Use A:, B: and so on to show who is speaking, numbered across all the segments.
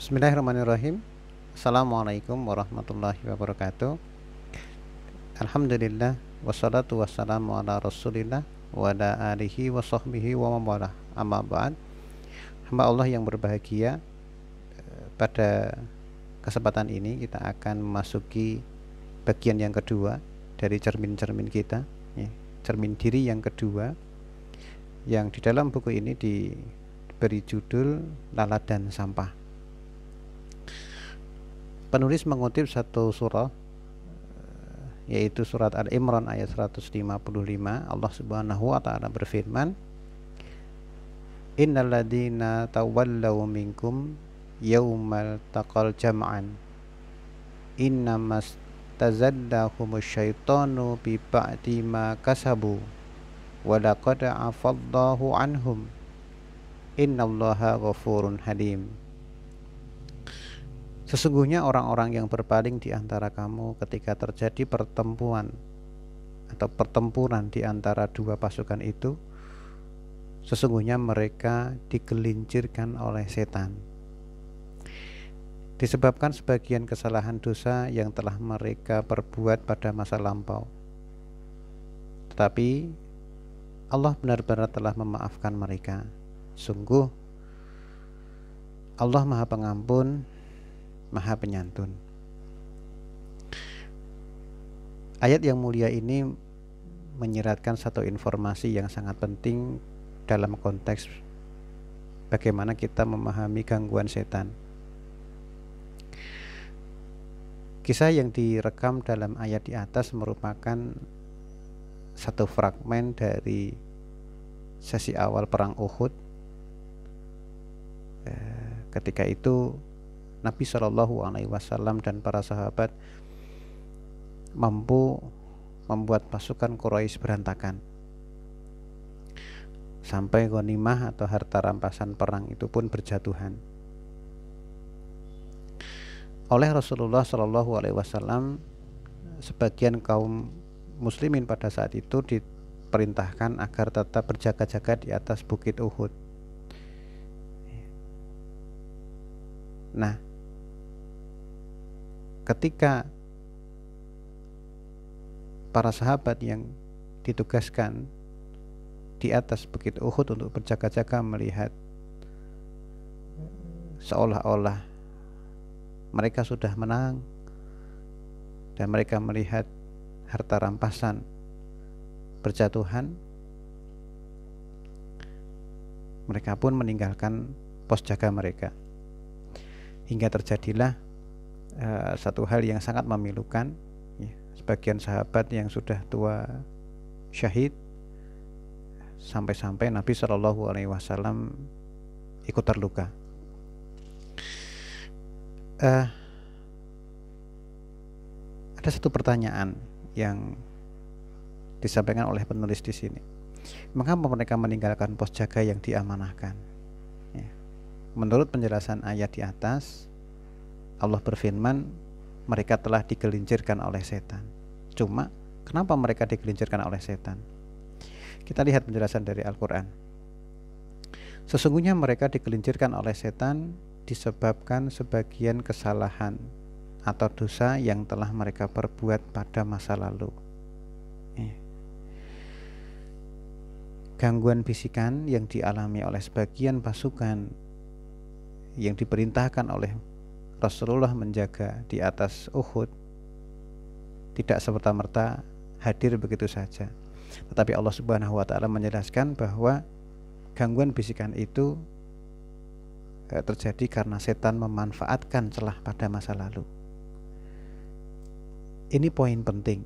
A: Bismillahirrahmanirrahim. Assalamualaikum warahmatullahi wabarakatuh. Alhamdulillah wassalatu wassalamu ala rasulillah wa ala alihi wa sahbihi wa mawalah. Amma ba'd. Hamba Allah yang berbahagia, pada kesempatan ini kita akan memasuki bagian yang kedua dari cermin-cermin kita, ya, cermin diri yang kedua, yang di dalam buku ini diberi judul Lalat dan Sampah. Penulis mengutip satu surah, yaitu surat Al-Imran ayat 155. Allah Subhanahu wa taala berfirman, Innal ladzina tawallaw minkum yaumal taqal jam'an innamas tazallahum syaitanu bi ba'di ma kasabu wa laqad afallahu anhum innallaha ghafurun halim. Sesungguhnya orang-orang yang berpaling di antara kamu ketika terjadi pertempuran di antara dua pasukan itu, sesungguhnya mereka digelincirkan oleh setan disebabkan sebagian kesalahan dosa yang telah mereka perbuat pada masa lampau. Tetapi Allah benar-benar telah memaafkan mereka. Sungguh Allah Maha Pengampun, Maha Penyantun. Ayat yang mulia ini menyiratkan satu informasi yang sangat penting dalam konteks bagaimana kita memahami gangguan setan. Kisah yang direkam dalam ayat di atas merupakan satu fragmen dari sesi awal perang Uhud. Ketika itu Nabi Shallallahu Alaihi Wasallam dan para sahabat mampu membuat pasukan Quraisy berantakan, sampai ghanimah atau harta rampasan perang itu pun berjatuhan. Oleh Rasulullah Shallallahu Alaihi Wasallam, sebagian kaum muslimin pada saat itu diperintahkan agar tetap berjaga-jaga di atas bukit Uhud. Nah, ketika para sahabat yang ditugaskan di atas bukit Uhud untuk berjaga-jaga melihat seolah-olah mereka sudah menang dan mereka melihat harta rampasan berjatuhan, mereka pun meninggalkan pos jaga mereka, hingga terjadilah satu hal yang sangat memilukan, ya. Sebagian sahabat yang sudah tua syahid, sampai-sampai Nabi Shallallahu Alaihi Wasallam ikut terluka. Ada satu pertanyaan yang disampaikan oleh penulis di sini. Mengapa mereka meninggalkan pos jaga yang diamanahkan? Ya. Menurut penjelasan ayat di atas, Allah berfirman, mereka telah digelincirkan oleh setan. Cuma, kenapa mereka digelincirkan oleh setan? Kita lihat penjelasan dari Al-Quran. Sesungguhnya mereka digelincirkan oleh setan disebabkan sebagian kesalahan atau dosa yang telah mereka perbuat pada masa lalu. Gangguan bisikan yang dialami oleh sebagian pasukan yang diperintahkan oleh Rasulullah menjaga di atas Uhud tidak serta-merta hadir begitu saja. Tetapi Allah Subhanahu wa taala menjelaskan bahwa gangguan bisikan itu terjadi karena setan memanfaatkan celah pada masa lalu. Ini poin penting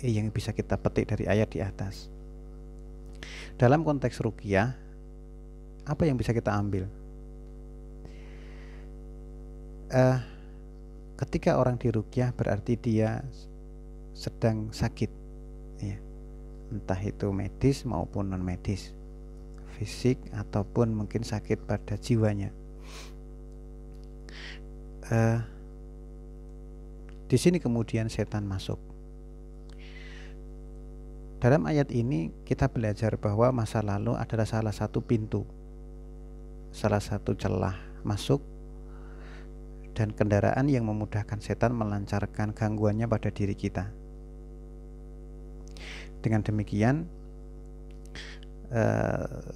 A: yang bisa kita petik dari ayat di atas. Dalam konteks ruqyah, apa yang bisa kita ambil? Ketika orang diruqyah berarti dia sedang sakit, ya. Entah itu medis maupun non medis, fisik ataupun mungkin sakit pada jiwanya. Di sini kemudian setan masuk. Dalam ayat ini kita belajar bahwa masa lalu adalah salah satu pintu, salah satu celah masuk dan kendaraan yang memudahkan setan melancarkan gangguannya pada diri kita. Dengan demikian,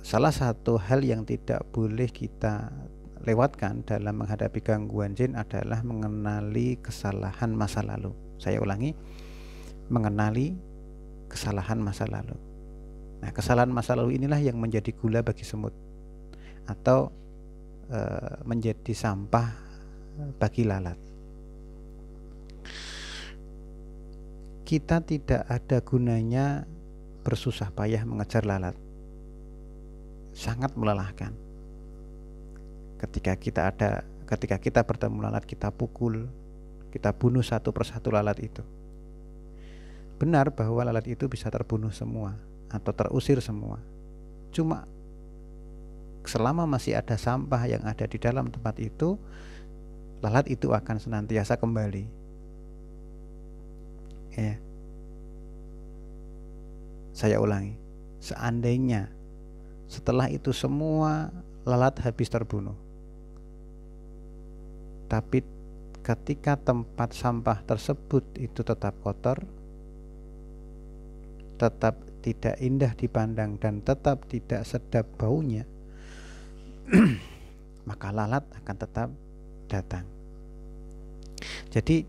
A: salah satu hal yang tidak boleh kita lewatkan dalam menghadapi gangguan jin adalah mengenali kesalahan masa lalu. Saya ulangi, mengenali kesalahan masa lalu. Nah, kesalahan masa lalu inilah yang menjadi gula bagi semut atau menjadi sampah bagi lalat. Kita tidak ada gunanya bersusah payah mengejar lalat. Sangat melelahkan. Ketika kita bertemu lalat, kita pukul, kita bunuh satu persatu lalat itu. Benar bahwa lalat itu bisa terbunuh semua atau terusir semua. Cuma selama masih ada sampah yang ada di dalam tempat itu, lalat itu akan senantiasa kembali. Ya. Saya ulangi, seandainya setelah itu semua lalat habis terbunuh, tapi ketika tempat sampah tersebut itu tetap kotor, tetap tidak indah dipandang, dan tetap tidak sedap baunya, maka lalat akan tetap datang. Jadi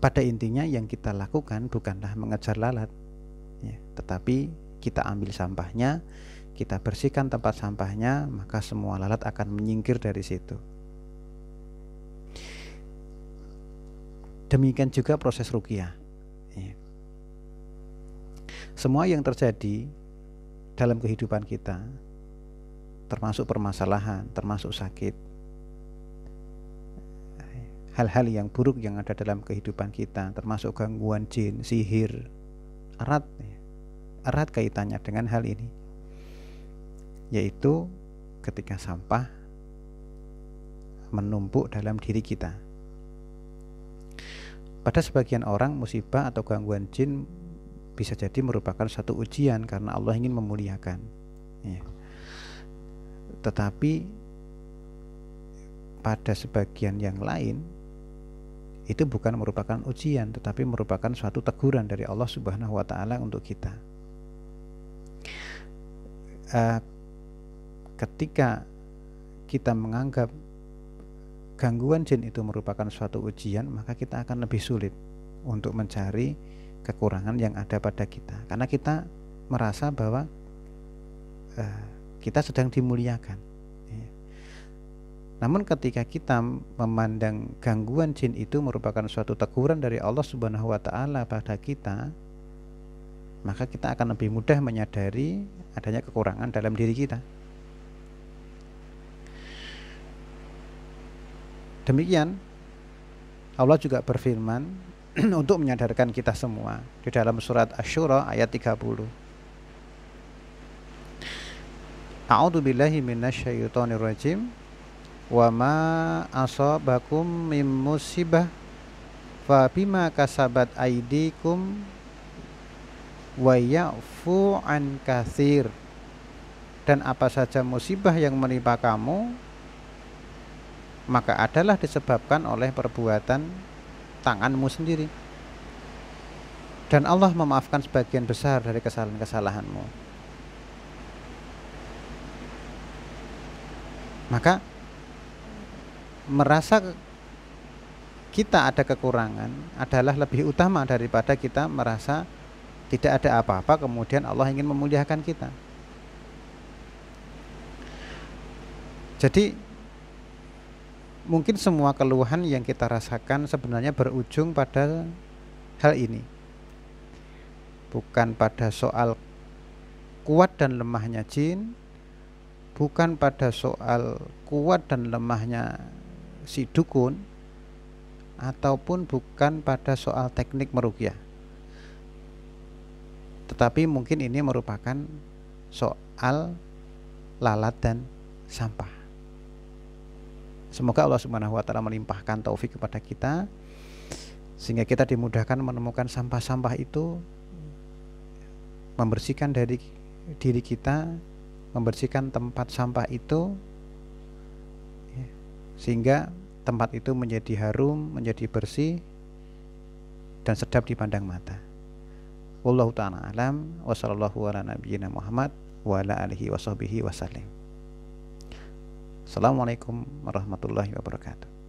A: pada intinya yang kita lakukan bukanlah mengejar lalat, ya, tetapi kita ambil sampahnya, kita bersihkan tempat sampahnya, maka semua lalat akan menyingkir dari situ. Demikian juga proses ruqyah, ya. Semua yang terjadi dalam kehidupan kita, termasuk permasalahan, termasuk sakit, hal-hal yang buruk yang ada dalam kehidupan kita, termasuk gangguan jin, sihir, erat kaitannya dengan hal ini, yaitu ketika sampah menumpuk dalam diri kita. Pada sebagian orang, musibah atau gangguan jin bisa jadi merupakan satu ujian karena Allah ingin memuliakan, ya. Tetapi pada sebagian yang lain itu bukan merupakan ujian, tetapi merupakan suatu teguran dari Allah Subhanahu wa Ta'ala untuk kita. Ketika kita menganggap gangguan jin itu merupakan suatu ujian, maka kita akan lebih sulit untuk mencari kekurangan yang ada pada kita, karena kita merasa bahwa kita sedang dimuliakan. Namun ketika kita memandang gangguan jin itu merupakan suatu teguran dari Allah Subhanahu wa Ta'ala pada kita, maka kita akan lebih mudah menyadari adanya kekurangan dalam diri kita. Demikian Allah juga berfirman untuk menyadarkan kita semua di dalam surat Asy-Syura ayat 30. A'udzu billahi minasyaitonir rajim. Wa ma asabakum mim musibah fa bima kasabat aydikum wa ya'fu an katsir. Dan apa saja musibah yang menimpa kamu, maka adalah disebabkan oleh perbuatan tanganmu sendiri, dan Allah memaafkan sebagian besar dari kesalahan-kesalahanmu. Maka merasa kita ada kekurangan adalah lebih utama daripada kita merasa tidak ada apa-apa kemudian Allah ingin memuliakan kita. Jadi mungkin semua keluhan yang kita rasakan sebenarnya berujung pada hal ini, bukan pada soal kuat dan lemahnya jin, bukan pada soal kuat dan lemahnya si dukun, ataupun bukan pada soal teknik meruqyah, tetapi mungkin ini merupakan soal lalat dan sampah. Semoga Allah Subhanahu wa Ta'ala melimpahkan taufik kepada kita sehingga kita dimudahkan menemukan sampah-sampah itu, membersihkan dari diri kita, membersihkan tempat sampah itu, sehingga tempat itu menjadi harum, menjadi bersih dan sedap dipandang mata. Wallahu ta'ala alam, wa sallallahu ala nabiyyina Muhammad wa ala alihi wa sahbihi wa sallim. Assalamualaikum warahmatullahi wabarakatuh.